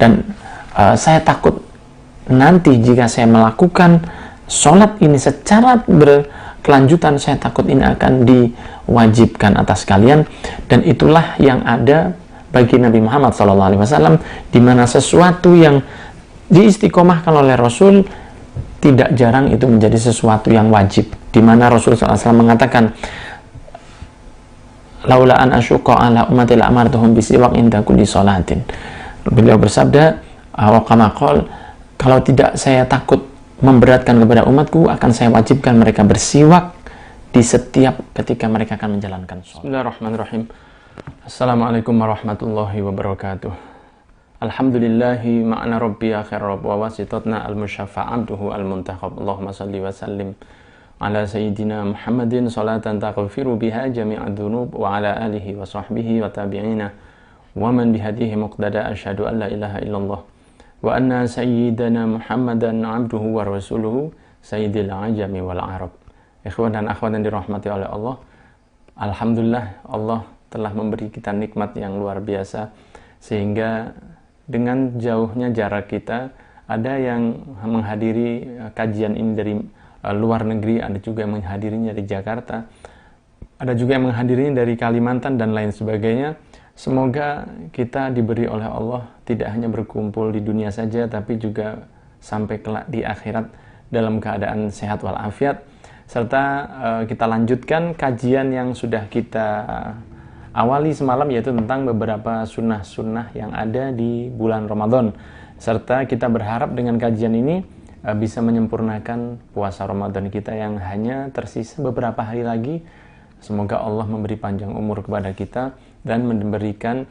Dan saya takut nanti jika saya melakukan sholat ini secara berkelanjutan, saya takut ini akan diwajibkan atas kalian. Dan itulah yang ada bagi Nabi Muhammad SAW, di mana sesuatu yang diistiqomahkan oleh Rasul tidak jarang itu menjadi sesuatu yang wajib, di mana Rasul SAW mengatakan, laula an asyqa ala ummati la amartuhum bisiwak inda kulli sholatin. Beliau bersabda, kalau tidak saya takut memberatkan kepada umatku, akan saya wajibkan mereka bersiwak di setiap ketika mereka akan menjalankan sholat. Bismillahirrahmanirrahim. Assalamualaikum warahmatullahi wabarakatuh. Alhamdulillahi ma'ana rabbi akhir rabb wa wasitatna al-musyaffa' abduhu al-muntakhab. Allahumma salli wa sallim ala sayyidina Muhammadin salatan taghfiru biha jami'ad dhunub wa ala alihi wa sahbihi wa tabi'ina wa man bihadihi muqtada. Asyhadu an la ilaha illallah wa anna sayyidana Muhammadan abduhu wa rasuluhu sayyidil ajami wal arab. Ikhwan dan akhwat yang dirahmati oleh Allah, alhamdulillah Allah telah memberi kita nikmat yang luar biasa, sehingga dengan jauhnya jarak kita, ada yang menghadiri kajian ini dari luar negeri, ada juga yang menghadirinya dari Jakarta, ada juga yang menghadirinya dari Kalimantan dan lain sebagainya. Semoga kita diberi oleh Allah tidak hanya berkumpul di dunia saja, tapi juga sampai kelak di akhirat dalam keadaan sehat walafiat. Serta kita lanjutkan kajian yang sudah kita awali semalam, yaitu tentang beberapa sunnah-sunnah yang ada di bulan Ramadan. Serta kita berharap dengan kajian ini bisa menyempurnakan puasa Ramadan kita yang hanya tersisa beberapa hari lagi. Semoga Allah memberi panjang umur kepada kita dan memberikan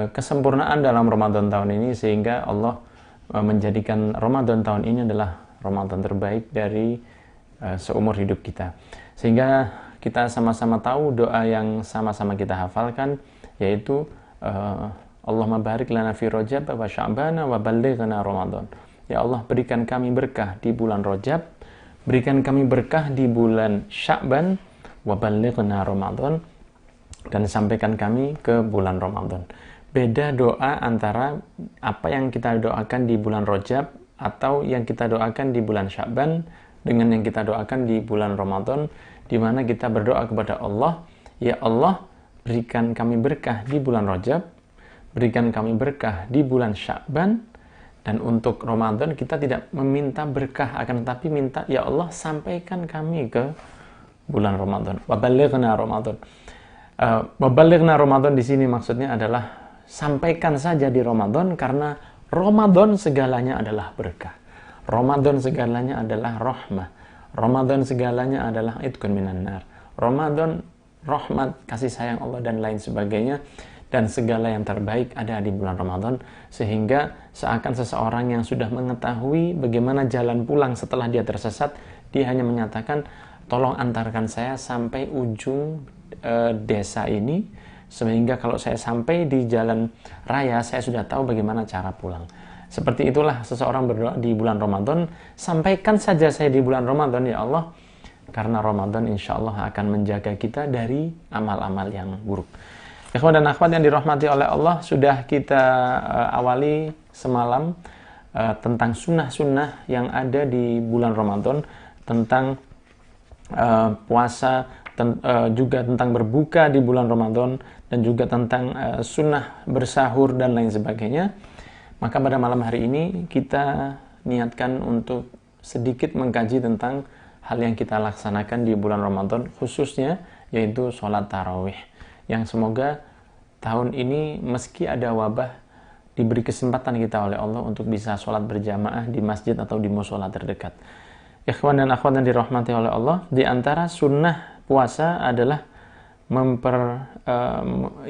kesempurnaan dalam Ramadan tahun ini, sehingga Allah menjadikan Ramadan tahun ini adalah Ramadan terbaik dari seumur hidup kita. Sehingga kita sama-sama tahu doa yang sama-sama kita hafalkan, yaitu Allahumma barik lana fi Rajab wa Sya'bana wa ballighna Ramadan. Ya Allah, berikan kami berkah di bulan Rajab, berikan kami berkah di bulan Sya'ban, wa ballighna Ramadan, dan sampaikan kami ke bulan Ramadan. Beda doa antara apa yang kita doakan di bulan Rajab atau yang kita doakan di bulan Sya'ban dengan yang kita doakan di bulan Ramadan, di mana kita berdoa kepada Allah, ya Allah, berikan kami berkah di bulan Rajab, berikan kami berkah di bulan Sya'ban, dan untuk Ramadan kita tidak meminta berkah, akan tetapi minta, ya Allah, sampaikan kami ke bulan Ramadan. Wa ballighna Ramadan. Wa ballighna Ramadan di sini maksudnya adalah sampaikan saja di Ramadan, karena Ramadan segalanya adalah berkah. Ramadan segalanya adalah rahmah. Ramadan segalanya adalah itqun minan nar. Ramadan rahmat, kasih sayang Allah dan lain sebagainya, dan segala yang terbaik ada di bulan Ramadan. Sehingga seakan seseorang yang sudah mengetahui bagaimana jalan pulang setelah dia tersesat, dia hanya menyatakan, tolong antarkan saya sampai ujung desa ini, sehingga kalau saya sampai di jalan raya, saya sudah tahu bagaimana cara pulang. Seperti itulah seseorang berdoa di bulan Ramadan, sampaikan saja saya di bulan Ramadan, ya Allah, karena Ramadan insya Allah akan menjaga kita dari amal-amal yang buruk. Ikhwan dan akhwat yang dirahmati oleh Allah, sudah kita awali semalam tentang sunnah-sunnah yang ada di bulan Ramadan, tentang puasa, juga tentang berbuka di bulan Ramadan, dan juga tentang sunnah bersahur dan lain sebagainya. Maka pada malam hari ini kita niatkan untuk sedikit mengkaji tentang hal yang kita laksanakan di bulan Ramadan, khususnya yaitu sholat tarawih, yang semoga tahun ini meski ada wabah, diberi kesempatan kita oleh Allah untuk bisa sholat berjamaah di masjid atau di mushola terdekat. Ikhwan dan akhwat yang dirahmati oleh Allah, di antara sunnah puasa adalah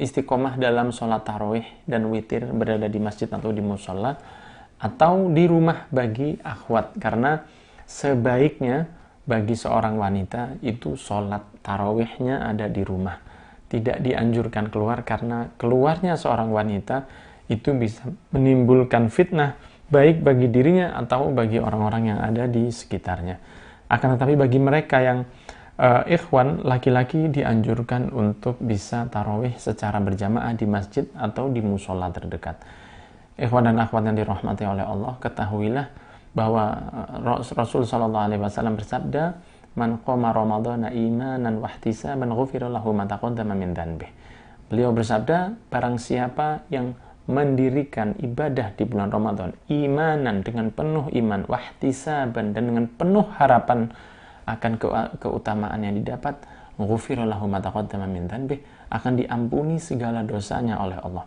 istiqomah dalam sholat tarawih dan witir, berada di masjid atau di mushola atau di rumah bagi akhwat, karena sebaiknya bagi seorang wanita itu sholat tarawihnya ada di rumah, tidak dianjurkan keluar, karena keluarnya seorang wanita itu bisa menimbulkan fitnah baik bagi dirinya atau bagi orang-orang yang ada di sekitarnya. Akan tetapi bagi mereka yang ikhwan laki-laki, dianjurkan untuk bisa tarawih secara berjamaah di masjid atau di musola terdekat. Ikhwan dan akhwat yang dirahmati oleh Allah, ketahuilah bahwa Rasul sallallahu alaihi wasallam bersabda, "Man qama ramadhana imanan wa ihtisaban ghufira lahu ma taqaddama min dhanbi." Beliau bersabda, barang siapa yang mendirikan ibadah di bulan Ramadan imanan, dengan penuh iman, wa ihtisaban, dan dengan penuh harapan akan keutamaan yang didapat, ghufira lahu ma taqaddama min dhanbi, akan diampuni segala dosanya oleh Allah.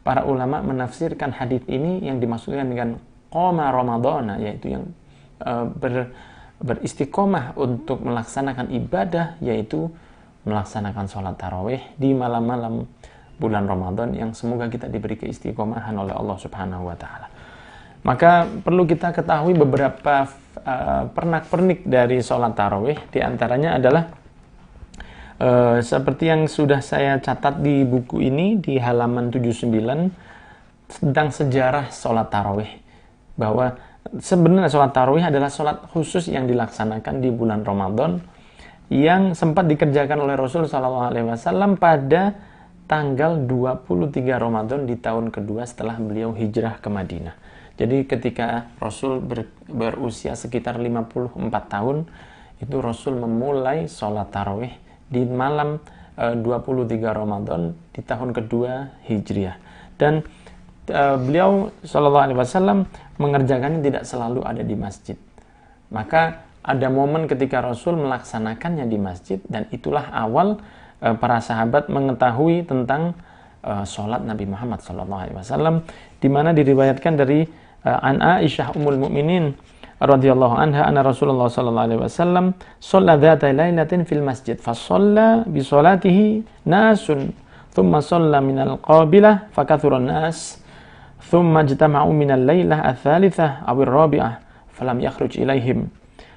Para ulama menafsirkan hadis ini yang dimaksudkan dengan qoma ramadhana, yaitu yang beristiqomah untuk melaksanakan ibadah, yaitu melaksanakan sholat tarawih di malam-malam bulan Ramadan, yang semoga kita diberi keistiqomahan oleh Allah Subhanahu wa taala. Maka perlu kita ketahui beberapa pernak-pernik dari sholat tarawih. Di antaranya adalah seperti yang sudah saya catat di buku ini di halaman 79 tentang sejarah sholat tarawih, bahwa sebenarnya sholat tarawih adalah sholat khusus yang dilaksanakan di bulan Ramadan yang sempat dikerjakan oleh Rasul SAW pada tanggal 23 Ramadan di tahun kedua setelah beliau hijrah ke Madinah. Jadi ketika Rasul berusia sekitar 54 tahun, itu Rasul memulai sholat tarawih di malam 23 Ramadan di tahun kedua Hijriah. Dan beliau SAW mengerjakannya tidak selalu ada di masjid. Maka ada momen ketika Rasul melaksanakannya di masjid, dan itulah awal para sahabat mengetahui tentang sholat Nabi Muhammad SAW, di mana diriwayatkan dari an Aisyah Ummul Mukminin radhiyallahu anha anna Rasulullah sallallahu alaihi wasallam shalla dzata lailatin fil masjid fa shalla bi salatihi nasun thumma shalla min al-qabilah fa kathura an-nas thumma ijtama'u min al-lailah ats-tsalitsah aw ar-rabi'ah falam yakhruj ilaihim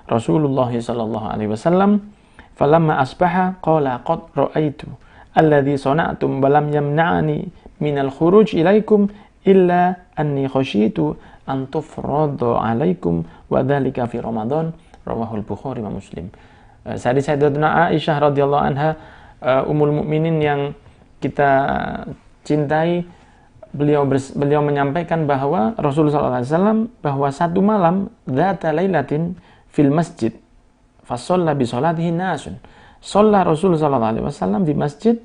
Rasulullah sallallahu alaihi wasallam falamma asbaha qala qad ra'aitu alladhi sana'tum wa lam yamna'ani min al-khuruj ilaikum illa anni khasyitu an tufradu alaikum wa dzalika fi Ramadan, rawahul Bukhari wa Muslim. Sayyidatuna Aisyah radhiyallahu anha, Ummul Mukminin yang kita cintai, beliau menyampaikan bahwa Rasulullah SAW bahwa satu malam dzata lailatin fil masjid fa shalla bi salatihi nasun. Shalla Rasulullah SAW di masjid,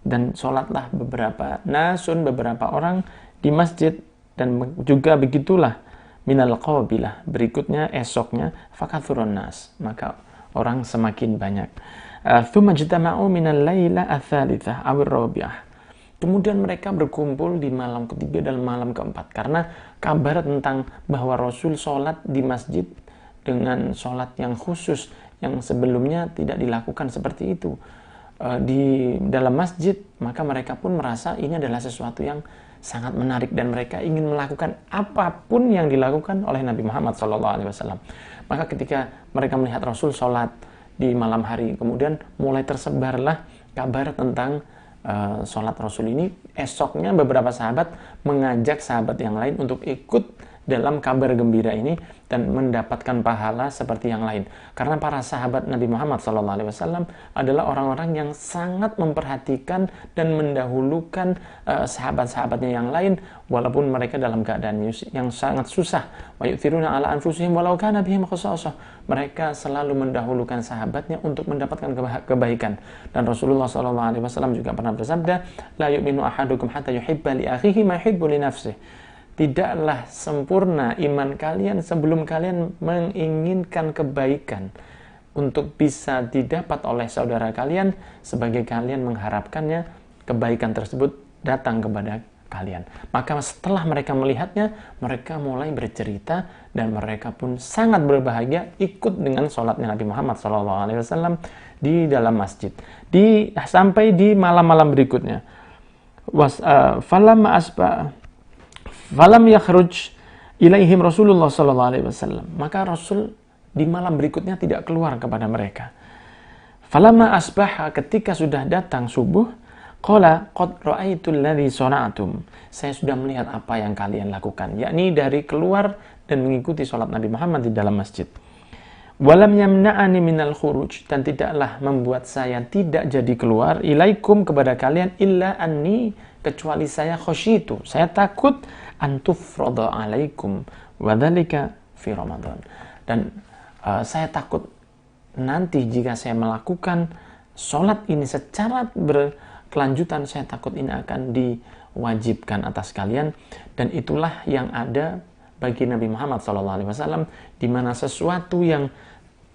dan sholatlah beberapa orang di masjid, dan juga begitulah minal qabilah, berikutnya esoknya fakathurun nas, maka orang semakin banyak. Tsumma jitama'u minal laila ats-tsalitsah aw ar-rabi'ah, kemudian mereka berkumpul di malam ketiga dan malam keempat, karena kabar tentang bahwa Rasul sholat di masjid dengan sholat yang khusus yang sebelumnya tidak dilakukan seperti itu di dalam masjid, maka mereka pun merasa ini adalah sesuatu yang sangat menarik, dan mereka ingin melakukan apapun yang dilakukan oleh Nabi Muhammad SAW. Maka ketika mereka melihat Rasul sholat di malam hari, kemudian mulai tersebarlah kabar tentang sholat Rasul ini. Esoknya beberapa sahabat mengajak sahabat yang lain untuk ikut dalam kabar gembira ini dan mendapatkan pahala seperti yang lain. Karena para sahabat Nabi Muhammad SAW adalah orang-orang yang sangat memperhatikan dan mendahulukan sahabat-sahabatnya yang lain, walaupun mereka dalam keadaan yang sangat susah. Wa yu'thiruna ala anfusihim walau kana bihim khassasah. Mereka selalu mendahulukan sahabatnya untuk mendapatkan kebaikan. Dan Rasulullah SAW juga pernah bersabda, la yu'minu ahadukum hatta yuhibba li akhihi ma yuhibbu li nafsihi. Tidaklah sempurna iman kalian sebelum kalian menginginkan kebaikan untuk bisa didapat oleh saudara kalian, sebagai kalian mengharapkannya kebaikan tersebut datang kepada kalian. Maka setelah mereka melihatnya, mereka mulai bercerita, dan mereka pun sangat berbahagia ikut dengan sholatnya Nabi Muhammad SAW di dalam masjid. Sampai di malam-malam berikutnya. Falam yakhruj ilaihim Rasulullah sallallahu alaihi wasallam. Maka Rasul di malam berikutnya tidak keluar kepada mereka. Falamma asbaha, ketika sudah datang subuh, qala qad ra'aitu alladhi sana'tum. Saya sudah melihat apa yang kalian lakukan, yakni dari keluar dan mengikuti salat Nabi Muhammad di dalam masjid. Walam yamna'ani minal khuruj, dan tidaklah membuat saya tidak jadi keluar ilaikum kepada kalian illa anni, kecuali saya khasyitu, saya takut antufrada alaikum wadzalika fi Ramadan. Dan saya takut nanti jika saya melakukan sholat ini secara berkelanjutan, saya takut ini akan diwajibkan atas kalian. Dan itulah yang ada bagi Nabi Muhammad SAW, di mana sesuatu yang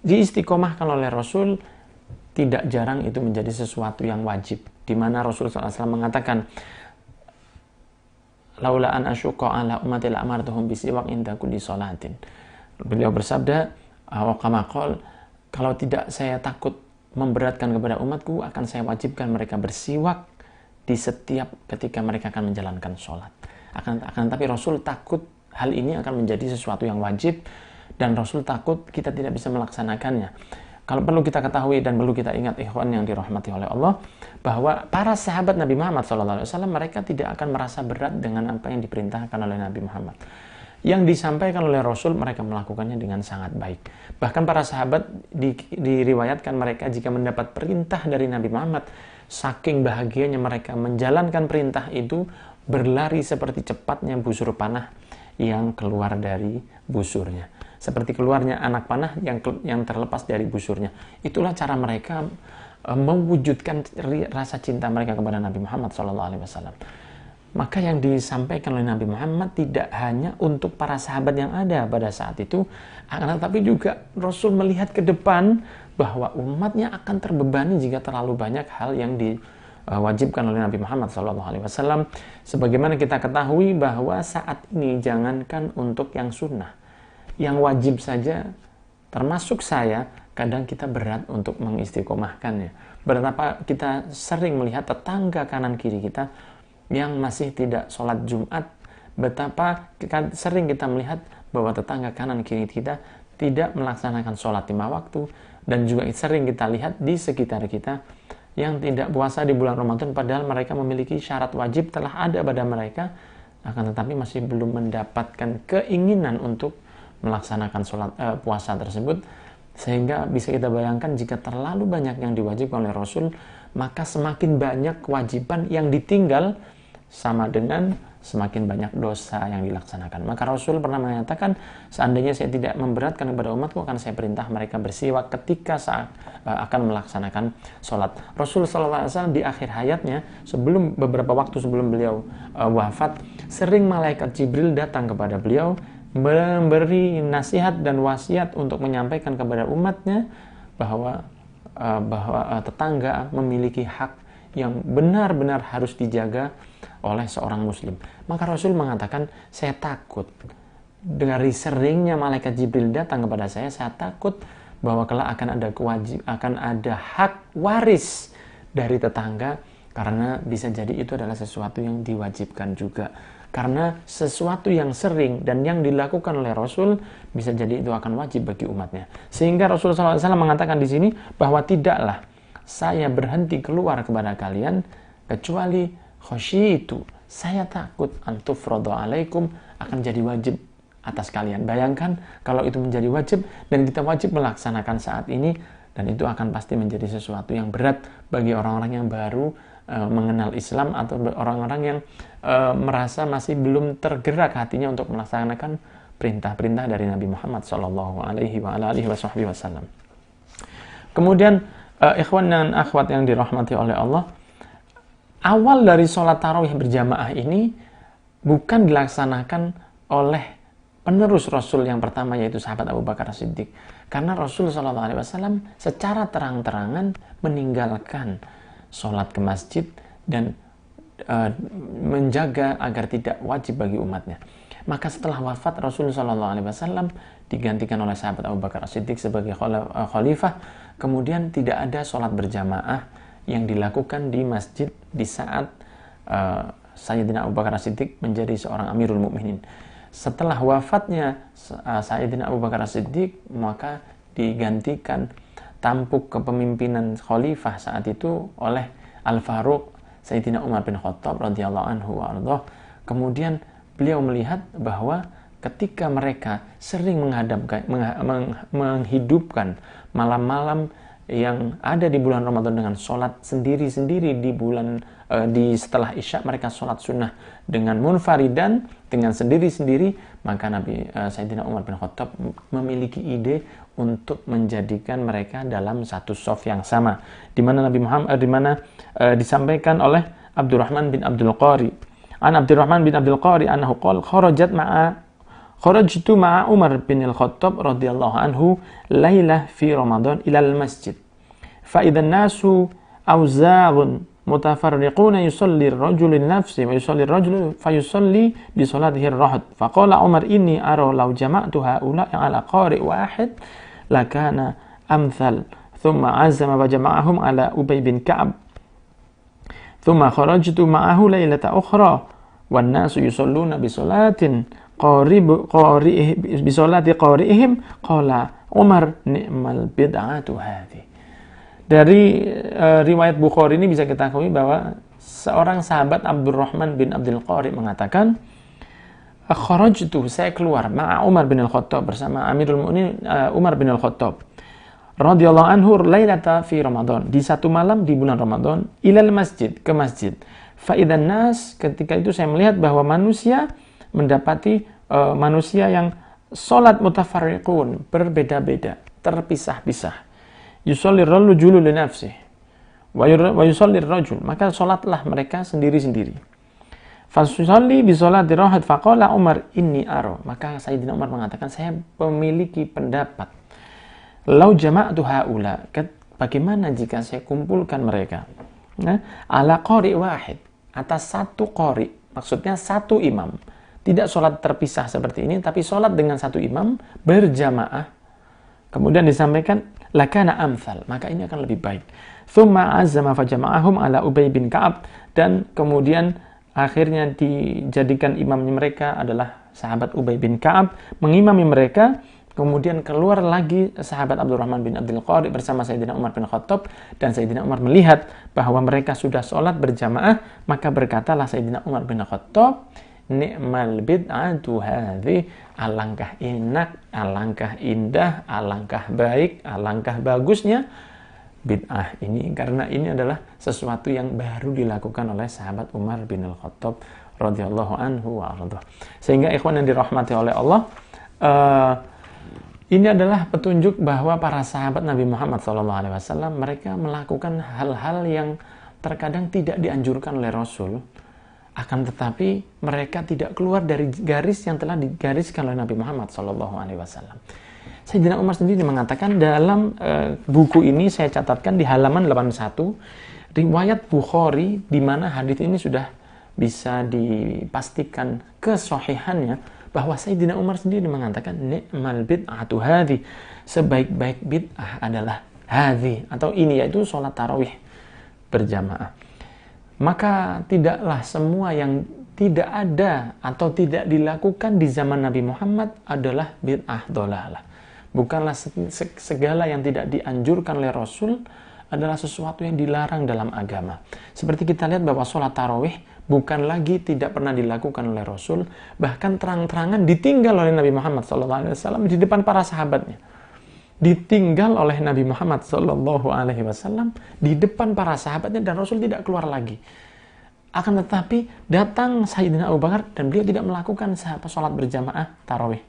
diistiqomahkan oleh Rasul tidak jarang itu menjadi sesuatu yang wajib, di mana Rasul SAW mengatakan, laula an asyqa ala ummati la amartuhum bisiwak inda kulli sholatin. Beliau bersabda, kalau tidak saya takut memberatkan kepada umatku, akan saya wajibkan mereka bersiwak di setiap ketika mereka akan menjalankan sholat. Akan tapi Rasul takut hal ini akan menjadi sesuatu yang wajib, dan Rasul takut kita tidak bisa melaksanakannya. Kalau perlu kita ketahui dan perlu kita ingat, ikhwan yang dirahmati oleh Allah, bahwa para sahabat Nabi Muhammad SAW, mereka tidak akan merasa berat dengan apa yang diperintahkan oleh Nabi Muhammad. Yang disampaikan oleh Rasul, mereka melakukannya dengan sangat baik. Bahkan para sahabat diriwayatkan mereka jika mendapat perintah dari Nabi Muhammad, saking bahagianya mereka menjalankan perintah itu, berlari seperti cepatnya busur panah yang keluar dari busurnya, seperti keluarnya anak panah yang terlepas dari busurnya. Itulah cara mereka mewujudkan rasa cinta mereka kepada Nabi Muhammad SAW. Maka yang disampaikan oleh Nabi Muhammad tidak hanya untuk para sahabat yang ada pada saat itu, tetapi juga Rasul melihat ke depan bahwa umatnya akan terbebani jika terlalu banyak hal yang diwajibkan oleh Nabi Muhammad SAW. Sebagaimana kita ketahui bahwa saat ini jangankan untuk yang sunnah, yang wajib saja, termasuk saya, kadang kita berat untuk mengistiqomahkannya. Betapa kita sering melihat tetangga kanan kiri kita yang masih tidak sholat Jumat, betapa sering kita melihat bahwa tetangga kanan kiri kita tidak melaksanakan sholat 5 waktu, dan juga sering kita lihat di sekitar kita yang tidak puasa di bulan Ramadan, padahal mereka memiliki syarat wajib telah ada pada mereka, akan tetapi masih belum mendapatkan keinginan untuk melaksanakan puasa tersebut. Sehingga bisa kita bayangkan, jika terlalu banyak yang diwajibkan oleh Rasul, maka semakin banyak kewajiban yang ditinggal, sama dengan semakin banyak dosa yang dilaksanakan. Maka Rasul pernah mengatakan, seandainya saya tidak memberatkan kepada umatku, akan saya perintah mereka bersiwak ketika saat akan melaksanakan sholat. Rasul SAW di akhir hayatnya, beberapa waktu sebelum beliau wafat, sering malaikat Jibril datang kepada beliau, memberi nasihat dan wasiat untuk menyampaikan kepada umatnya bahwa tetangga memiliki hak yang benar-benar harus dijaga oleh seorang muslim. Maka Rasul mengatakan, saya takut dari seringnya malaikat Jibril datang kepada saya takut bahwa kelak akan ada hak waris dari tetangga, karena bisa jadi itu adalah sesuatu yang diwajibkan juga. Karena sesuatu yang sering dan yang dilakukan oleh Rasul, bisa jadi itu akan wajib bagi umatnya. Sehingga Rasulullah SAW mengatakan di sini bahwa tidaklah saya berhenti keluar kepada kalian kecuali khasyitu, saya takut antufrada alaikum, akan jadi wajib atas kalian. Bayangkan kalau itu menjadi wajib dan kita wajib melaksanakan saat ini, dan itu akan pasti menjadi sesuatu yang berat bagi orang-orang yang baru mengenal Islam, atau orang-orang yang merasa masih belum tergerak hatinya untuk melaksanakan perintah-perintah dari Nabi Muhammad SAW. Kemudian ikhwan dan akhwat yang dirahmati oleh Allah, awal dari sholat tarawih berjamaah ini bukan dilaksanakan oleh penerus Rasul yang pertama, yaitu sahabat Abu Bakar As-Siddiq. Karena Rasul SAW secara terang-terangan meninggalkan sholat ke masjid dan menjaga agar tidak wajib bagi umatnya. Maka setelah wafat Rasul SAW digantikan oleh sahabat Abu Bakar As-Siddiq sebagai khalifah. Kemudian tidak ada sholat berjamaah yang dilakukan di masjid di saat Sayyidina Abu Bakar As-Siddiq menjadi seorang Amirul Mukminin. Setelah wafatnya Sayyidina Abu Bakar As-Siddiq, maka digantikan tampuk kepemimpinan khalifah saat itu oleh Al-Faruq Sayyidina Umar bin Khattab radhiyallahu anhu wa Kemudian beliau melihat bahwa ketika mereka sering menghidupkan malam-malam yang ada di bulan Ramadan dengan sholat sendiri-sendiri di bulan setelah Isya mereka sholat sunnah dengan munfaridan, dengan sendiri-sendiri, maka Sayyidina Umar bin Khattab memiliki ide untuk menjadikan mereka dalam satu shaf yang sama, di mana disampaikan oleh Abdurrahman bin Abdul Qari. An Abdurrahman bin Abdul Qari annahu qala kharajtu ma'a Umar bin Al-Khattab radhiyallahu anhu lailah fi Ramadan ila al-masjid. Fa idza an-nasu awza'un mutafarriquna yusalli ar-rajulu li nafsihi wa yusalli ar-rajulu fayusalli bi salatihi ar-rahd. Fa qala Umar inni ara law jama'tu ha'ula'i ala qari' wahid lakana amthal. Thumma 'azama wa jama'ahum ala Ubay bin Ka'ab. Thumma kharajtu ma'ahu lailata ukhra wan nasu yusalluna bi salatin qari'ihim qala Umar ni'mal bid'atu hadhi. Dari riwayat Bukhari ini bisa kita ketahui bahwa seorang sahabat Abdurrahman bin Abdul Qari mengatakan, kharajtu, saya keluar ma'a Umar bin Al-Khattab, bersama Amirul Mu'minin Umar bin Al-Khattab radhiyallahu anhu lailata fi Ramadan, di satu malam di bulan Ramadan, ilal masjid, ke masjid. Fa idzan nas, ketika itu saya melihat bahwa manusia mendapati manusia yang salat mutafarriqun, berbeda-beda, terpisah-pisah. Yusallir rajulu li nafsihi wa yusallir rajul, maka salatlah mereka sendiri-sendiri. Fasusalli bi salati rahad faqala Umar inni ara, maka Sayyidina Umar mengatakan, saya memiliki pendapat, lau jama'tu haula, bagaimana jika saya kumpulkan mereka ala qari wahid, atas satu qari, maksudnya satu imam, tidak sholat terpisah seperti ini, tapi sholat dengan satu imam berjamaah. Kemudian disampaikan lakana amthal, maka ini akan lebih baik. Thumma azama fajama'ahum ala Ubay bin Ka'ab, dan kemudian akhirnya dijadikan imamnya mereka adalah sahabat Ubay bin Ka'ab, mengimami mereka. Kemudian keluar lagi sahabat Abdurrahman bin Abdul Qari bersama Sayyidina Umar bin Khattab, dan Sayyidina Umar melihat bahwa mereka sudah sholat berjamaah, maka berkatalah Sayyidina Umar bin Khattab, ni'mal bid'atu hadhi, alangkah enak, alangkah indah, alangkah baik, alangkah bagusnya bid'ah ini, karena ini adalah sesuatu yang baru dilakukan oleh sahabat Umar bin Al-Khattab radhiyallahu anhu wa ardhah. Sehingga ikhwan yang dirahmati oleh Allah, ini adalah petunjuk bahwa para sahabat Nabi Muhammad SAW mereka melakukan hal-hal yang terkadang tidak dianjurkan oleh Rasul, akan tetapi mereka tidak keluar dari garis yang telah digariskan oleh Nabi Muhammad SAW. Sayyidina Umar sendiri mengatakan dalam buku ini, saya catatkan di halaman 81, riwayat Bukhari di mana hadis ini sudah bisa dipastikan kesahihannya, bahwa Sayyidina Umar sendiri mengatakan ni'mal bid'atu hadhi, sebaik-baik bid'ah adalah hadhi, atau ini, yaitu sholat tarawih berjamaah. Maka tidaklah semua yang tidak ada atau tidak dilakukan di zaman Nabi Muhammad adalah bid'ah dhalalah. Bukanlah segala yang tidak dianjurkan oleh Rasul adalah sesuatu yang dilarang dalam agama. Seperti kita lihat bahwa sholat tarawih bukan lagi tidak pernah dilakukan oleh Rasul, bahkan terang-terangan ditinggal oleh Nabi Muhammad SAW di depan para sahabatnya. Ditinggal oleh Nabi Muhammad SAW di depan para sahabatnya, dan Rasul tidak keluar lagi. Akan tetapi datang Sayyidina Abu Bakar dan beliau tidak melakukan sholat berjamaah tarawih.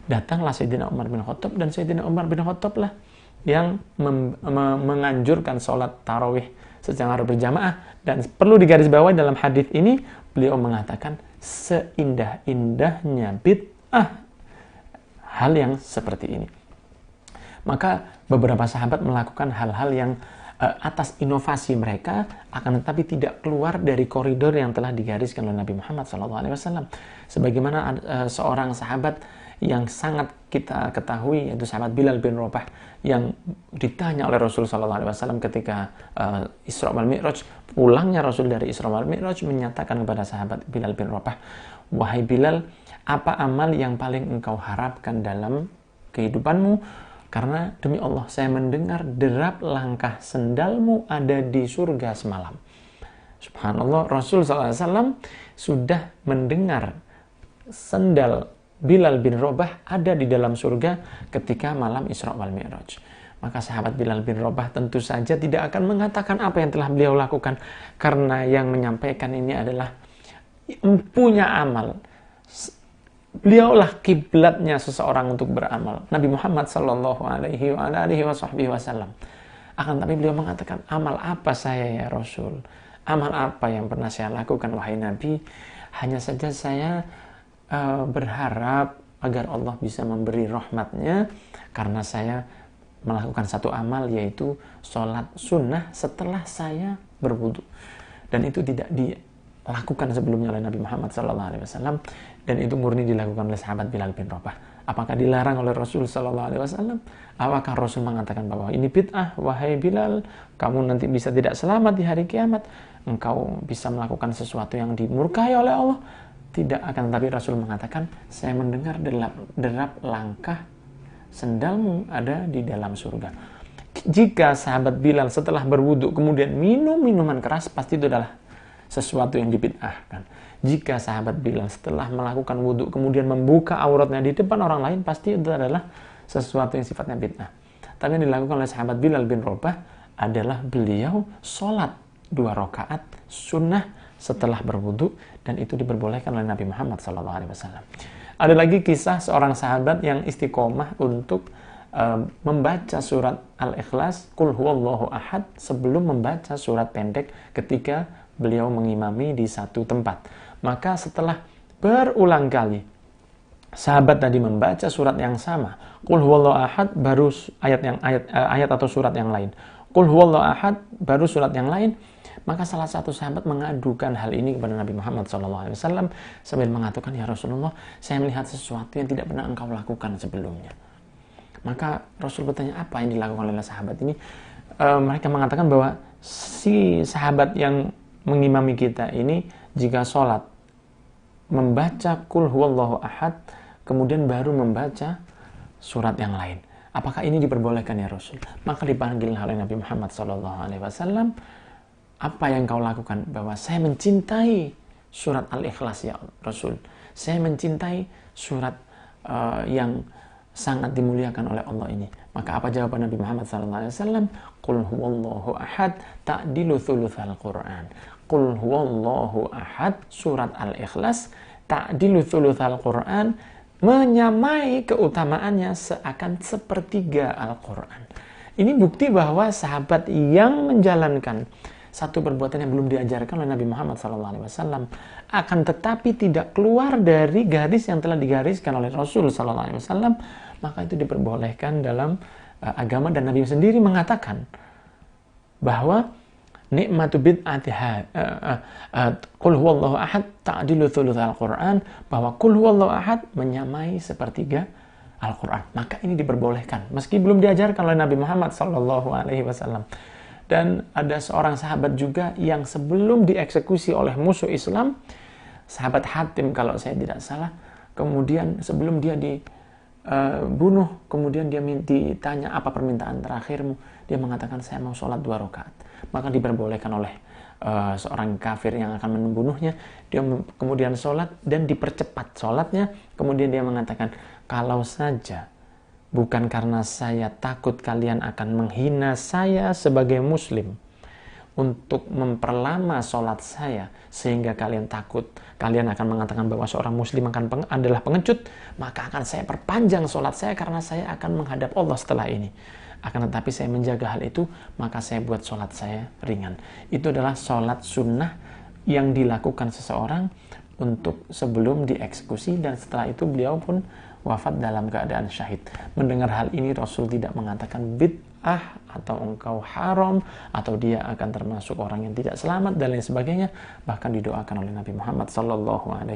Datanglah Sayyidina Umar bin Khattab, dan Sayyidina Umar bin Khattab lah yang menganjurkan sholat tarawih secara berjamaah. Dan perlu digarisbawahi dalam hadis ini, beliau mengatakan seindah-indahnya bid'ah hal yang seperti ini. Maka beberapa sahabat melakukan hal-hal yang atas inovasi mereka, akan tetapi tidak keluar dari koridor yang telah digariskan oleh Nabi Muhammad SAW. Sebagaimana seorang sahabat yang sangat kita ketahui, yaitu sahabat Bilal bin Rabah, yang ditanya oleh Rasul SAW ketika Isra wal Mi'raj, pulangnya Rasul dari Isra wal Mi'raj, menyatakan kepada sahabat Bilal bin Rabah, wahai Bilal, apa amal yang paling engkau harapkan dalam kehidupanmu? Karena demi Allah, saya mendengar derap langkah sendalmu ada di surga semalam. Subhanallah, Rasul SAW sudah mendengar sendal Bilal bin Rabah ada di dalam surga ketika malam Isra wal Mi'raj. Maka sahabat Bilal bin Rabah tentu saja tidak akan mengatakan apa yang telah beliau lakukan, karena yang menyampaikan ini adalah punya amal. Beliaulah kiblatnya seseorang untuk beramal, Nabi Muhammad sallallahu alaihi wasallam. Akan tapi beliau mengatakan, amal apa saya ya Rasul? Amal apa yang pernah saya lakukan wahai Nabi? Hanya saja saya berharap agar Allah bisa memberi rahmatnya karena saya melakukan satu amal, yaitu sholat sunnah setelah saya berwudu, dan itu tidak dilakukan sebelumnya oleh Nabi Muhammad SAW, dan itu murni dilakukan oleh sahabat Bilal bin Rabah. Apakah dilarang oleh Rasul SAW? Apakah Rasul mengatakan bahwa ini bid'ah, wahai Bilal, kamu nanti bisa tidak selamat di hari kiamat, engkau bisa melakukan sesuatu yang dimurkai oleh Allah? Tidak, akan tapi Rasul mengatakan, saya mendengar derap langkah sendalmu ada di dalam surga. Jika sahabat Bilal setelah berwudu kemudian minum minuman keras, pasti itu adalah sesuatu yang dibid'ahkan. Jika sahabat Bilal setelah melakukan wudu kemudian membuka auratnya di depan orang lain, pasti itu adalah sesuatu yang sifatnya bid'ah. Tapi yang dilakukan oleh sahabat Bilal bin Rabah adalah beliau sholat 2 rakaat sunnah setelah berwudu, dan itu diperbolehkan oleh Nabi Muhammad SAW. Ada lagi kisah seorang sahabat yang istiqomah untuk membaca surat Al-Ikhlas, Qul huwallahu ahad, sebelum membaca surat pendek ketika beliau mengimami di satu tempat. Maka setelah berulang kali sahabat tadi membaca surat yang sama, Qul huwallahu ahad, baru ayat atau surat yang lain, Qul huwallahu ahad, baru surat yang lain, maka salah satu sahabat mengadukan hal ini kepada Nabi Muhammad SAW sambil mengatakan, ya Rasulullah, saya melihat sesuatu yang tidak pernah engkau lakukan sebelumnya. Maka Rasul bertanya, apa yang dilakukan oleh sahabat ini? Mereka mengatakan bahwa si sahabat yang mengimami kita ini, jika sholat membaca Qul huwallahu ahad, kemudian baru membaca surat yang lain. Apakah ini diperbolehkan ya Rasul? Maka dipanggil oleh Nabi Muhammad SAW, apa yang kau lakukan? Bahwa saya mencintai surat Al-Ikhlas ya Rasul. Saya mencintai surat yang sangat dimuliakan oleh Allah ini. Maka apa jawaban Nabi Muhammad SAW? Qul huwallahu ahad ta'dilu thuluthal Qur'an. Qul huwallahu ahad, surat Al-Ikhlas, ta'dilu thuluthal Qur'an, menyamai keutamaannya seakan sepertiga Al-Quran. Ini bukti bahwa sahabat yang menjalankan satu perbuatan yang belum diajarkan oleh Nabi Muhammad SAW, akan tetapi tidak keluar dari garis yang telah digariskan oleh Rasul SAW, maka itu diperbolehkan dalam agama. Dan Nabi sendiri mengatakan bahwa nikmatu bid'ati qul huwallahu ahad ta'dilu thuluthal Qur'an, bahwa qul huwallahu ahad menyamai sepertiga Al-Quran. Maka ini diperbolehkan meski belum diajarkan oleh Nabi Muhammad SAW. Dan ada seorang sahabat juga yang sebelum dieksekusi oleh musuh Islam, sahabat Hatim kalau saya tidak salah, kemudian sebelum dia dibunuh, kemudian dia ditanya, apa permintaan terakhirmu? Dia mengatakan, saya mau sholat 2 rakaat. Maka diperbolehkan oleh seorang kafir yang akan membunuhnya, dia kemudian sholat dan dipercepat sholatnya. Kemudian dia mengatakan, kalau saja bukan karena saya takut kalian akan menghina saya sebagai muslim untuk memperlama sholat saya, sehingga kalian takut, kalian akan mengatakan bahwa seorang muslim adalah pengecut, maka akan saya perpanjang sholat saya karena saya akan menghadap Allah setelah ini. Akan tetapi saya menjaga hal itu, maka saya buat sholat saya ringan. Itu adalah sholat sunnah yang dilakukan seseorang untuk sebelum dieksekusi, dan setelah itu beliau pun wafat dalam keadaan syahid. Mendengar hal ini, Rasul tidak mengatakan bid'ah atau engkau haram atau dia akan termasuk orang yang tidak selamat dan lain sebagainya. Bahkan didoakan oleh Nabi Muhammad SAW.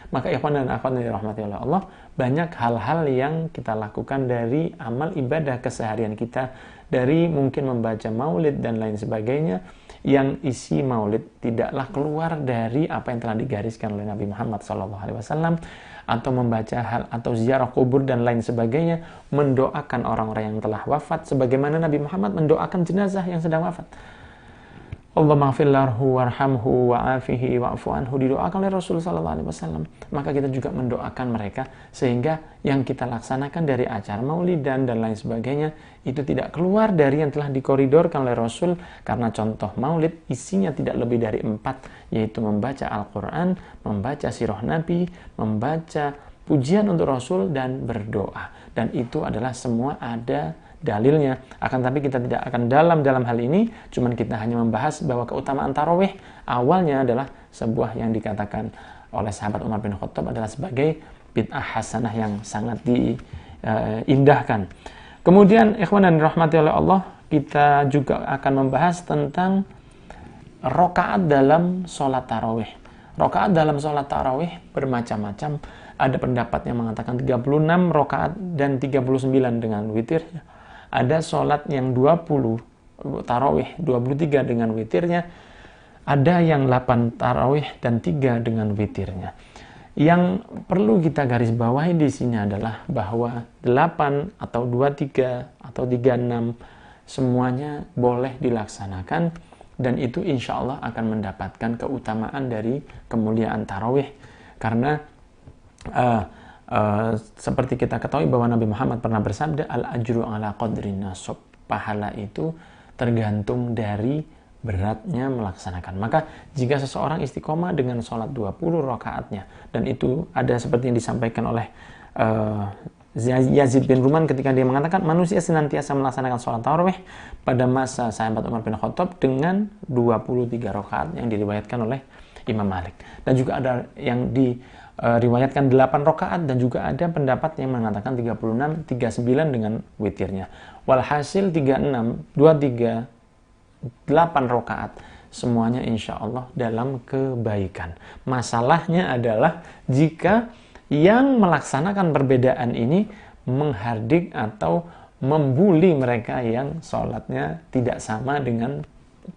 Maka ikhwan dan akhwat yang dirahmati oleh Allah, banyak hal-hal yang kita lakukan dari amal ibadah keseharian kita, dari mungkin membaca maulid dan lain sebagainya, yang isi maulid tidaklah keluar dari apa yang telah digariskan oleh Nabi Muhammad SAW, atau membaca hal atau ziarah kubur dan lain sebagainya, mendoakan orang-orang yang telah wafat sebagaimana Nabi Muhammad mendoakan jenazah yang sedang wafat. Allahumma ighfir lahu warhamhu wa'afihi wa'fu anhu, didoakan oleh Rasul sallallahu alaihi wasallam. Maka kita juga mendoakan mereka, sehingga yang kita laksanakan dari acara maulidan dan lain sebagainya itu tidak keluar dari yang telah dikoridorkan oleh Rasul. Karena contoh maulid isinya tidak lebih dari 4, yaitu membaca Al-Quran, membaca sirah Nabi, membaca pujian untuk Rasul, dan berdoa. Dan itu adalah semua ada dalilnya. Akan tapi kita tidak akan dalam hal ini, cuman kita hanya membahas bahwa keutamaan tarawih awalnya adalah sebuah yang dikatakan oleh sahabat Umar bin Khattab adalah sebagai bid'ah hasanah yang sangat diindahkan. Kemudian ikhwan dan rahmati oleh Allah, kita juga akan membahas tentang rakaat dalam sholat tarawih. Rakaat dalam sholat tarawih bermacam-macam. Ada pendapat yang mengatakan 36 rakaat dan 39 dengan witir. Ada sholat yang 20 tarawih, 23 dengan witirnya. Ada yang 8 tarawih dan 3 dengan witirnya. Yang perlu kita garis bawahi di sini adalah bahwa 8 atau 23 atau 36 semuanya boleh dilaksanakan, dan itu insya Allah akan mendapatkan keutamaan dari kemuliaan tarawih. Karena seperti kita ketahui bahwa Nabi Muhammad pernah bersabda, al-ajru ala qadrin nasab, pahala itu tergantung dari beratnya melaksanakan. Maka jika seseorang istiqomah dengan sholat 20 rakaatnya, dan itu ada seperti yang disampaikan oleh Yazid bin Ruman ketika dia mengatakan manusia senantiasa melaksanakan sholat tarawih pada masa sahabat Umar bin Khattab dengan 23 rakaat yang diriwayatkan oleh Imam Malik. Dan juga ada yang diriwayatkan 8 rakaat, dan juga ada pendapat yang mengatakan 36, 39 dengan witirnya. Walhasil 36, 23, 8 rakaat semuanya insya Allah dalam kebaikan. Masalahnya adalah jika yang melaksanakan perbedaan ini menghardik atau membuli mereka yang sholatnya tidak sama dengan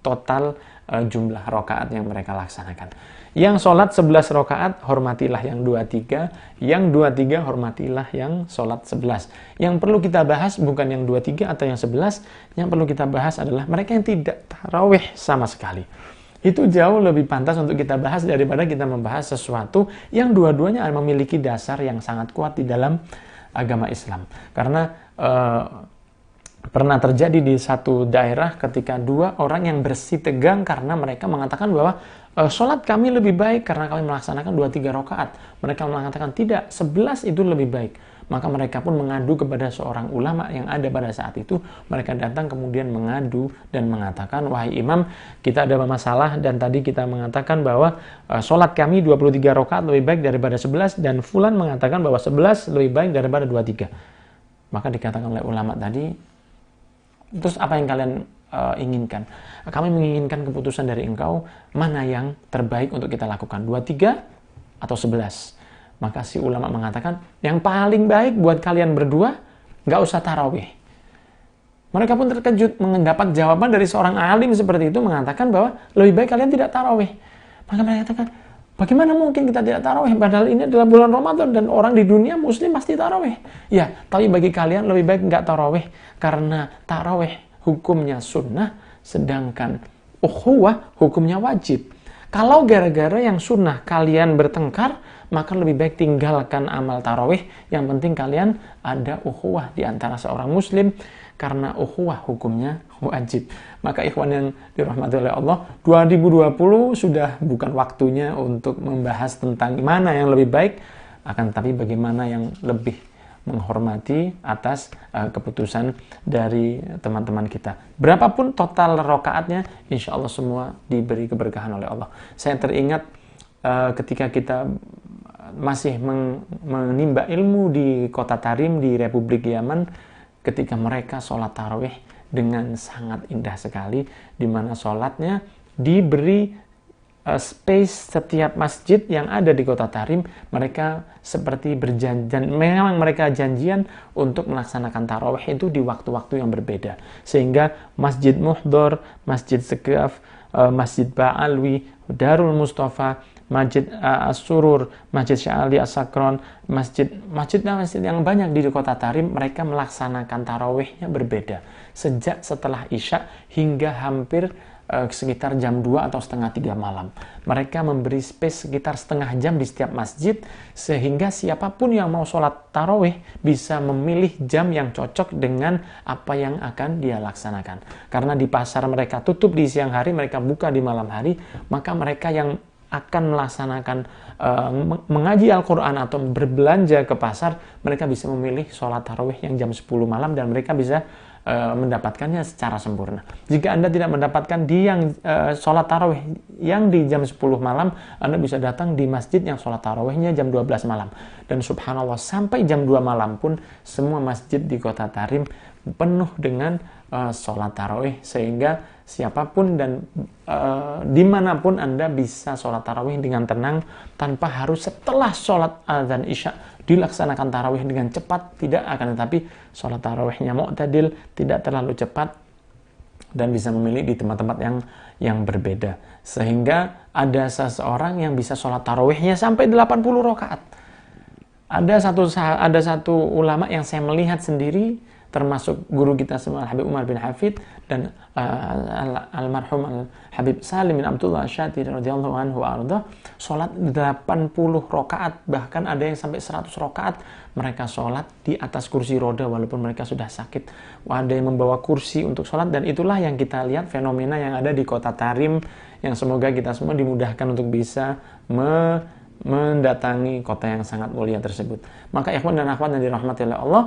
total jumlah rakaat yang mereka laksanakan. Yang sholat 11 rakaat, hormatilah yang 23. Yang 23, hormatilah yang sholat 11. Yang perlu kita bahas bukan yang 23 atau yang 11. Yang perlu kita bahas adalah mereka yang tidak tarawih sama sekali. Itu jauh lebih pantas untuk kita bahas daripada kita membahas sesuatu yang dua-duanya memiliki dasar yang sangat kuat di dalam agama Islam. Karena pernah terjadi di satu daerah ketika 2 orang yang bersih tegang karena mereka mengatakan bahwa sholat kami lebih baik karena kami melaksanakan 2-3 rakaat. Mereka mengatakan tidak, 11 itu lebih baik. Maka mereka pun mengadu kepada seorang ulama yang ada pada saat itu. Mereka datang kemudian mengadu dan mengatakan, wahai imam, kita ada masalah dan tadi kita mengatakan bahwa sholat kami 23 rakaat lebih baik daripada 11, dan fulan mengatakan bahwa 11 lebih baik daripada 23. Maka dikatakan oleh ulama tadi, terus apa yang kalian inginkan? Kami menginginkan keputusan dari engkau, mana yang terbaik untuk kita lakukan, 23 atau 11? Maka si ulama mengatakan, yang paling baik buat kalian berdua, nggak usah tarawih. Mereka pun terkejut mendapat jawaban dari seorang alim seperti itu, mengatakan bahwa lebih baik kalian tidak tarawih. Maka mereka katakan, bagaimana mungkin kita tidak tarawih? Padahal ini adalah bulan Ramadan dan orang di dunia muslim pasti tarawih. Ya, tapi bagi kalian lebih baik nggak tarawih, karena tarawih hukumnya sunnah, sedangkan ukhuwah hukumnya wajib. Kalau gara-gara yang sunnah kalian bertengkar, maka lebih baik tinggalkan amal tarawih. Yang penting kalian ada ukhuwah di antara seorang muslim, karena ukhuwah hukumnya wajib. Maka ikhwan yang dirahmati oleh Allah, 2020 sudah bukan waktunya untuk membahas tentang mana yang lebih baik, akan tapi bagaimana yang lebih menghormati atas keputusan dari teman-teman kita. Berapapun total rakaatnya, insya Allah semua diberi keberkahan oleh Allah. Saya teringat ketika kita masih menimba ilmu di kota Tarim di Republik Yaman, ketika mereka sholat tarawih dengan sangat indah sekali, di mana sholatnya diberi space setiap masjid yang ada di kota Tarim. Mereka seperti berjanjian, memang mereka janjian untuk melaksanakan tarawih itu di waktu-waktu yang berbeda, sehingga Masjid Muhdor, Masjid Segaf, Masjid Ba'alwi, Darul Mustafa, Masjid As-Surur, Masjid Sya'ali As-Sakron, masjid yang banyak di kota Tarim, mereka melaksanakan tarawihnya berbeda sejak setelah Isya hingga hampir sekitar jam 2 atau setengah 3 malam. Mereka memberi space sekitar setengah jam di setiap masjid, sehingga siapapun yang mau sholat tarawih bisa memilih jam yang cocok dengan apa yang akan dia laksanakan. Karena di pasar mereka tutup di siang hari, mereka buka di malam hari, maka mereka yang akan melaksanakan mengaji Al-Quran atau berbelanja ke pasar, mereka bisa memilih sholat tarawih yang jam 10 malam dan mereka bisa mendapatkannya secara sempurna. Jika Anda tidak mendapatkan di yang sholat tarawih yang di jam 10 malam, Anda bisa datang di masjid yang sholat tarawihnya jam 12 malam. Dan subhanallah, sampai jam 2 malam pun semua masjid di kota Tarim penuh dengan sholat tarawih, sehingga siapapun dan dimanapun Anda bisa sholat tarawih dengan tenang, tanpa harus setelah sholat azan isya dilaksanakan tarawih dengan cepat. Tidak, akan tetapi sholat tarawihnya mu'tadil, tidak terlalu cepat, dan bisa memilih di tempat-tempat yang berbeda. Sehingga ada seseorang yang bisa sholat tarawihnya sampai 80 rakaat. Ada satu ulama yang saya melihat sendiri, termasuk guru kita semua, Habib Umar bin Hafid, dan almarhum Habib Salim bin Abdullah Syatiri radhiyallahu anhu arda, sholat 80 rakaat, bahkan ada yang sampai 100 rakaat. Mereka sholat di atas kursi roda walaupun mereka sudah sakit. Ada yang membawa kursi untuk sholat, dan itulah yang kita lihat fenomena yang ada di kota Tarim, yang semoga kita semua dimudahkan untuk bisa mendatangi kota yang sangat mulia tersebut. Maka ikhwan dan akhwat yang dirahmati oleh Allah,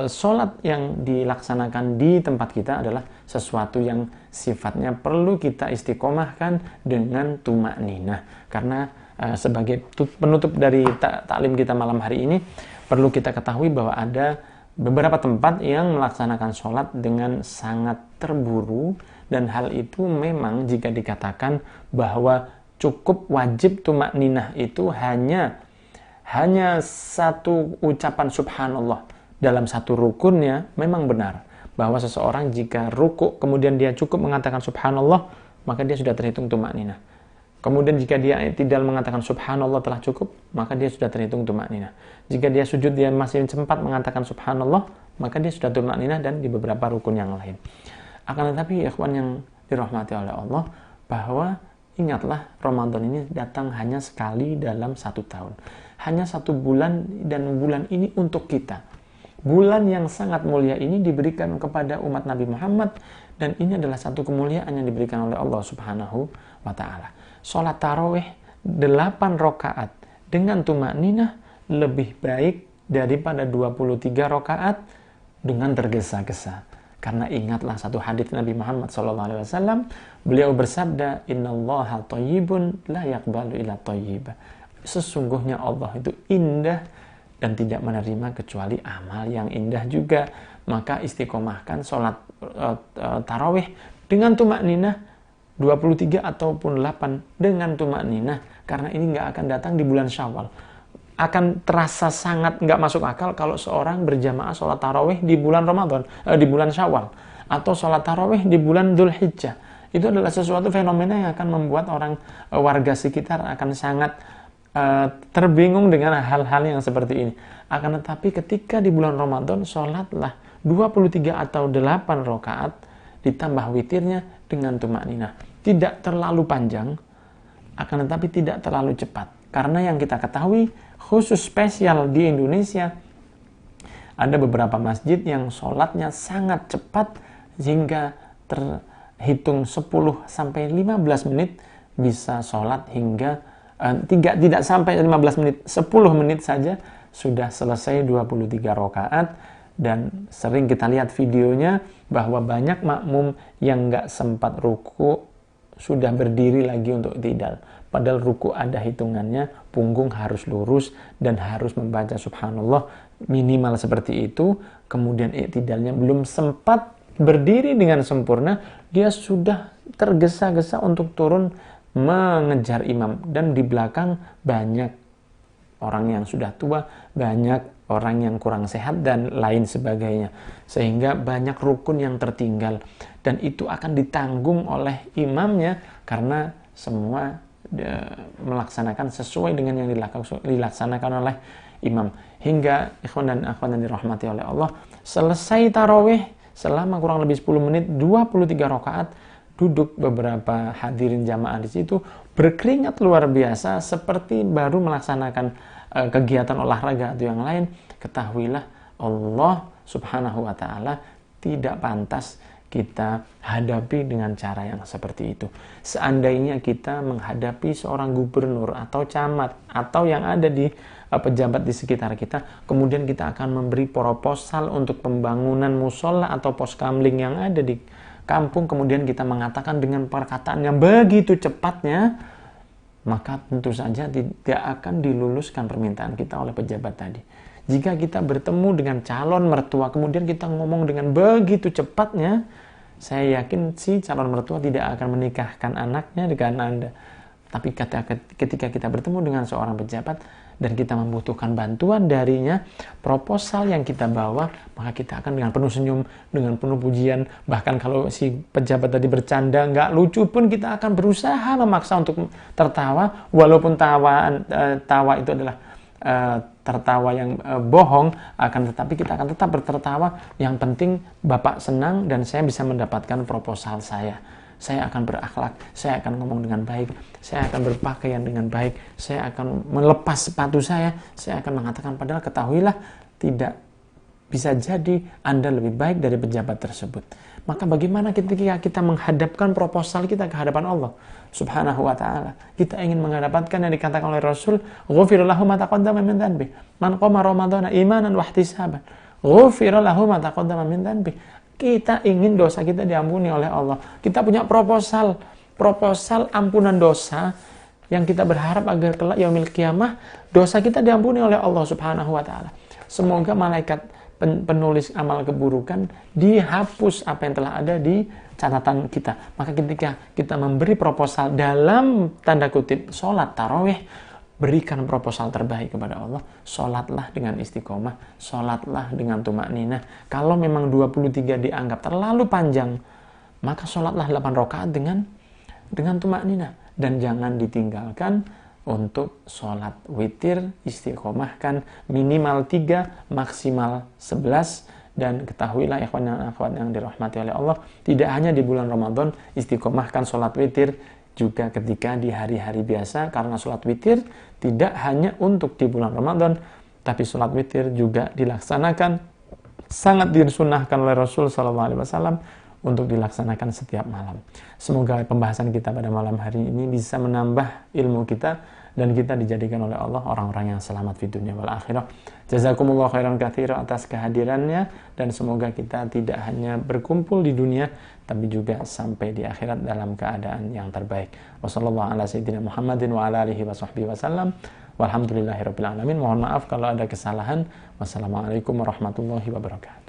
sholat yang dilaksanakan di tempat kita adalah sesuatu yang sifatnya perlu kita istiqomahkan dengan tumakninah. Karena sebagai penutup dari taklim kita malam hari ini, perlu kita ketahui bahwa ada beberapa tempat yang melaksanakan sholat dengan sangat terburu, dan hal itu memang jika dikatakan bahwa cukup wajib tumakninah itu hanya satu ucapan subhanallah dalam satu rukunnya, memang benar bahwa seseorang jika ruku kemudian dia cukup mengatakan subhanallah, maka dia sudah terhitung tumakninah. Kemudian jika dia tidak mengatakan subhanallah telah cukup, maka dia sudah terhitung tumakninah. Jika dia sujud dia masih sempat mengatakan subhanallah, maka dia sudah tumakninah, dan di beberapa rukun yang lain. Akan tetapi ikhwan yang dirahmati oleh Allah, bahwa ingatlah, Ramadan ini datang hanya sekali dalam 1 tahun. Hanya 1 bulan, dan bulan ini untuk kita. Bulan yang sangat mulia ini diberikan kepada umat Nabi Muhammad, dan ini adalah satu kemuliaan yang diberikan oleh Allah Subhanahu wa Ta'ala. Sholat tarawih 8 rakaat dengan tumakninah lebih baik daripada 23 rakaat dengan tergesa-gesa. Karena ingatlah satu hadits Nabi Muhammad SAW, beliau bersabda, innallaha thayyibun la yaqbalu illa thayyiba. Sesungguhnya Allah itu indah dan tidak menerima kecuali amal yang indah juga. Maka istiqomahkan sholat tarawih dengan tumakninah 23 ataupun 8 dengan tumakninah, karena ini nggak akan datang di bulan Syawal. Akan terasa sangat nggak masuk akal kalau seorang berjamaah sholat tarawih di bulan Ramadan, di bulan Syawal, atau sholat tarawih di bulan Dzulhijjah. Itu adalah sesuatu fenomena yang akan membuat warga sekitar akan sangat terbingung dengan hal-hal yang seperti ini. Akan tetapi ketika di bulan Ramadan, sholatlah 23 atau 8 rakaat ditambah witirnya dengan tumakninah. Tidak terlalu panjang, akan tetapi tidak terlalu cepat. Karena yang kita ketahui, khusus spesial di Indonesia, ada beberapa masjid yang sholatnya sangat cepat, sehingga terhitung 10-15 menit bisa sholat hingga tidak sampai 15 menit, 10 menit saja sudah selesai 23 rakaat. Dan sering kita lihat videonya bahwa banyak makmum yang nggak sempat ruku sudah berdiri lagi untuk i'tidal. Padahal ruku ada hitungannya, punggung harus lurus dan harus membaca subhanallah minimal seperti itu. Kemudian i'tidalnya belum sempat berdiri dengan sempurna, dia sudah tergesa-gesa untuk turun mengejar imam. Dan di belakang banyak orang yang sudah tua, banyak orang yang kurang sehat, dan lain sebagainya. Sehingga banyak rukun yang tertinggal. Dan itu akan ditanggung oleh imamnya, karena semua melaksanakan sesuai dengan yang dilaksanakan oleh imam. Hingga ikhwan dan akhwat yang dirahmati oleh Allah, selesai tarawih selama kurang lebih 10 menit, 23 rakaat, duduk beberapa hadirin jamaah di situ berkeringat luar biasa seperti baru melaksanakan kegiatan olahraga atau yang lain, ketahuilah Allah Subhanahu wa taala tidak pantas kita hadapi dengan cara yang seperti itu. Seandainya kita menghadapi seorang gubernur atau camat atau yang ada di pejabat di sekitar kita, kemudian kita akan memberi proposal untuk pembangunan musola atau pos kamling yang ada di kampung, kemudian kita mengatakan dengan perkataan yang begitu cepatnya, maka tentu saja tidak akan diluluskan permintaan kita oleh pejabat tadi. Jika kita bertemu dengan calon mertua, kemudian kita ngomong dengan begitu cepatnya, saya yakin si calon mertua tidak akan menikahkan anaknya dengan Anda. Tapi ketika kita bertemu dengan seorang pejabat dan kita membutuhkan bantuan darinya, proposal yang kita bawa, maka kita akan dengan penuh senyum, dengan penuh pujian. Bahkan kalau si pejabat tadi bercanda, nggak lucu pun, kita akan berusaha memaksa untuk tertawa, walaupun tawa itu adalah tertawa yang bohong, tetapi kita akan tetap bertertawa. Yang penting Bapak senang dan saya bisa mendapatkan proposal saya. Saya akan berakhlak, saya akan ngomong dengan baik, saya akan berpakaian dengan baik, saya akan melepas sepatu saya akan mengatakan, padahal ketahuilah tidak bisa jadi Anda lebih baik dari pejabat tersebut. Maka bagaimana ketika kita menghadapkan proposal kita ke hadapan Allah Subhanahu wa ta'ala? Kita ingin mendapatkan yang dikatakan oleh Rasul, ghufira lahu ma taqaddama min dhanbi, man qama ramadhana imanan wa ihtisaban, ghufira lahu ma taqaddama min dhanbi. Kita ingin dosa kita diampuni oleh Allah. Kita punya proposal ampunan dosa yang kita berharap agar kelak yaumil qiyamah dosa kita diampuni oleh Allah Subhanahu wa ta'ala. Semoga malaikat penulis amal keburukan dihapus apa yang telah ada di catatan kita. Maka ketika kita memberi proposal dalam tanda kutip sholat tarawih, berikan proposal terbaik kepada Allah. Sholatlah dengan istiqomah, sholatlah dengan tumakninah. Kalau memang 23 dianggap terlalu panjang, maka sholatlah 8 rakaat dengan tumakninah. Dan jangan ditinggalkan untuk sholat witir, istiqomahkan minimal 3, maksimal 11. Dan ketahuilah ikhwan dan akhwat yang dirahmati oleh Allah, tidak hanya di bulan Ramadan istiqomahkan sholat witir, juga ketika di hari-hari biasa, karena sholat witir tidak hanya untuk di bulan Ramadan, tapi sholat witir juga dilaksanakan, sangat disunahkan oleh Rasul SAW untuk dilaksanakan setiap malam. Semoga pembahasan kita pada malam hari ini bisa menambah ilmu kita dan kita dijadikan oleh Allah orang-orang yang selamat di dunia wal akhirah. Jazakumullah khairan katsira atas kehadirannya, dan semoga kita tidak hanya berkumpul di dunia tapi juga sampai di akhirat dalam keadaan yang terbaik. Wassallallahu ala sayyidina Muhammadin wa ala alihi wa sahbihi wasallam. Walhamdulillahirabbil alamin. Mohon maaf kalau ada kesalahan. Wassalamualaikum warahmatullahi wabarakatuh.